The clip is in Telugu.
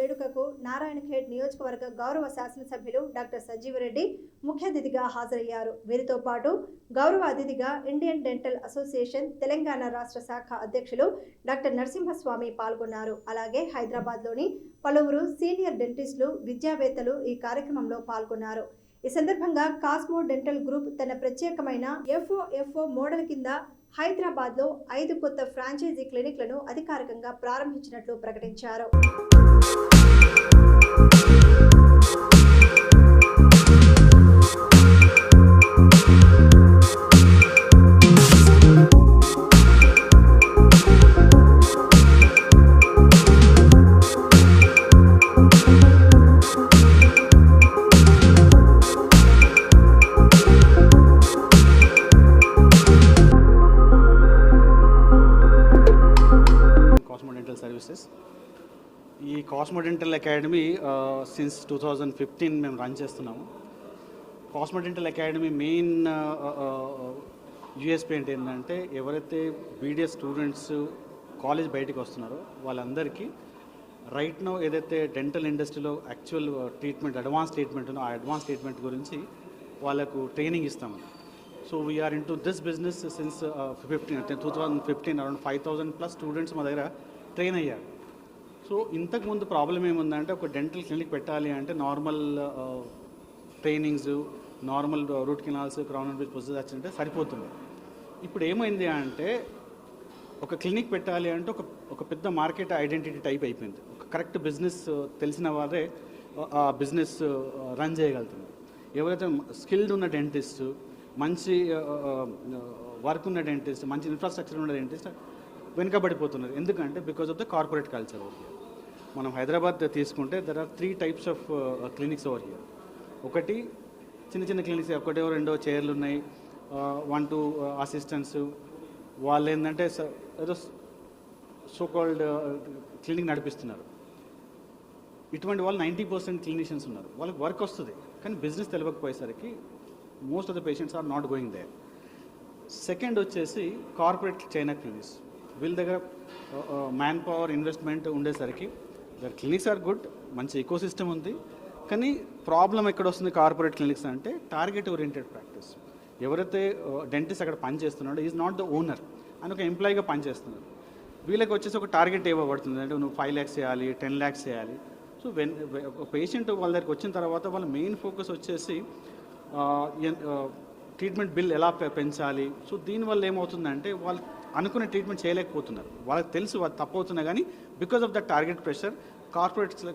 వేడుకకు నారాయణఖేడ్ నియోజకవర్గ గౌరవ శాసనసభ్యులు డాక్టర్ సంజీవరెడ్డి ముఖ్య అతిథిగా హాజరయ్యారు. వీరితో పాటు గౌరవ అతిథిగా ఇండియన్ డెంటల్ అసోసియేషన్ తెలంగాణ రాష్ట్ర శాఖ అధ్యక్షులు డాక్టర్ నరసింహస్వామి పాల్గొన్నారు. అలాగే హైదరాబాద్లోని పలువురు సీనియర్ డెంటిస్టులు, విద్యావేత్తలు ఈ కార్యక్రమంలో పాల్గొన్నారు. ఈ సందర్భంగా కాస్మో డెంటల్ గ్రూప్ తన ప్రత్యేకమైన FOFO మోడల్ కింద హైదరాబాద్లో 5 కొత్త ఫ్రాంచైజీ క్లినిక్లను అధికారికంగా ప్రారంభించినట్లు ప్రకటించారు. సర్వీసెస్ ఈ కాస్మో డెంటల్ అకాడమీ సిన్స్ 2015 మేము రన్ చేస్తున్నాము. Cosmo dental academy main USP ఏంటంటే ఎవరైతే BDS స్టూడెంట్స్ కాలేజ్ బయటకు వస్తున్నారో వాళ్ళందరికీ రైట్ నో ఏదైతే డెంటల్ ఇండస్ట్రీలో యాక్చువల్ ట్రీట్మెంట్, అడ్వాన్స్ ట్రీట్మెంట్ ఉందో ఆ అడ్వాన్స్ ట్రీట్మెంట్ గురించి వాళ్ళకు ట్రైనింగ్ ఇస్తాము. So we're into this business since 2015 around 5,000+ students మా దగ్గర ట్రైన్ అయ్యారు. సో ఇంతకుముందు ప్రాబ్లం ఏముందంటే ఒక డెంటల్ క్లినిక్ పెట్టాలి అంటే normal trainings, normal route canals, crown and bridge procedures అంటే సరిపోతుంది. ఇప్పుడు ఏమైంది అంటే ఒక క్లినిక్ పెట్టాలి అంటే ఒక పెద్ద మార్కెట్ ఐడెంటిటీ టైప్ అయిపోయింది. ఒక కరెక్ట్ బిజినెస్ తెలిసిన వారే ఆ బిజినెస్ రన్ చేయగలుగుతుంది. ఎవరైతే స్కిల్డ్ ఉన్న డెంటిస్ట్, మంచి వర్క్ ఉన్న డెంటిస్ట్, మంచి ఇన్ఫ్రాస్ట్రక్చర్ ఉన్న డెంటిస్ట్ వెనుకబడిపోతున్నారు. ఎందుకంటే because of the corporate culture over here. మనం హైదరాబాద్ తీసుకుంటే there are 3 types of clinics over here. ఒకటి చిన్న క్లినిక్స్, ఒకటో రెండో చైర్లు ఉన్నాయి, 1-2 అసిస్టెంట్స్. వాళ్ళు ఏంటంటే ఏదో సోకాల్డ్ క్లినిక్ నడిపిస్తున్నారు. ఇటువంటి వాళ్ళు 90% క్లినిషియన్స్ ఉన్నారు. వాళ్ళకి వర్క్ వస్తుంది కానీ బిజినెస్ తెలియకపోయేసరికి most of the patients are not going there. Second వచ్చేసి కార్పొరేట్ చైనా క్లినిక్స్. వీళ్ళ దగ్గర మ్యాన్ పవర్, ఇన్వెస్ట్మెంట్ ఉండేసరికి దర్ క్లినిక్స్ ఆర్ గుడ్, మంచి ఎకో సిస్టమ్ ఉంది. కానీ ప్రాబ్లం ఎక్కడ వస్తుంది కార్పొరేట్ క్లినిక్స్ అంటే టార్గెట్ ఓరియంటెడ్ ప్రాక్టీస్. ఎవరైతే డెంటిస్ట్ అక్కడ పనిచేస్తున్నాడో ఈజ్ నాట్ ద ఓనర్, అని ఒక ఎంప్లాయీగా పనిచేస్తున్నారు. వీళ్ళకి వచ్చేసి ఒక టార్గెట్ ఇవ్వబడుతుంది, అంటే నువ్వు 5 lakhs చేయాలి, 10 lakhs చేయాలి. సో ఒక పేషెంట్ వాళ్ళ దగ్గరికి వచ్చిన తర్వాత వాళ్ళ మెయిన్ ఫోకస్ వచ్చేసి ట్రీట్మెంట్ బిల్ ఎలా పెంచాలి. సో దీనివల్ల ఏమవుతుందంటే వాళ్ళు అనుకునే ట్రీట్మెంట్ చేయలేకపోతున్నారు. వాళ్ళకి తెలుసు వాళ్ళు తప్పు అవుతున్నా కానీ because of the target pressure corporates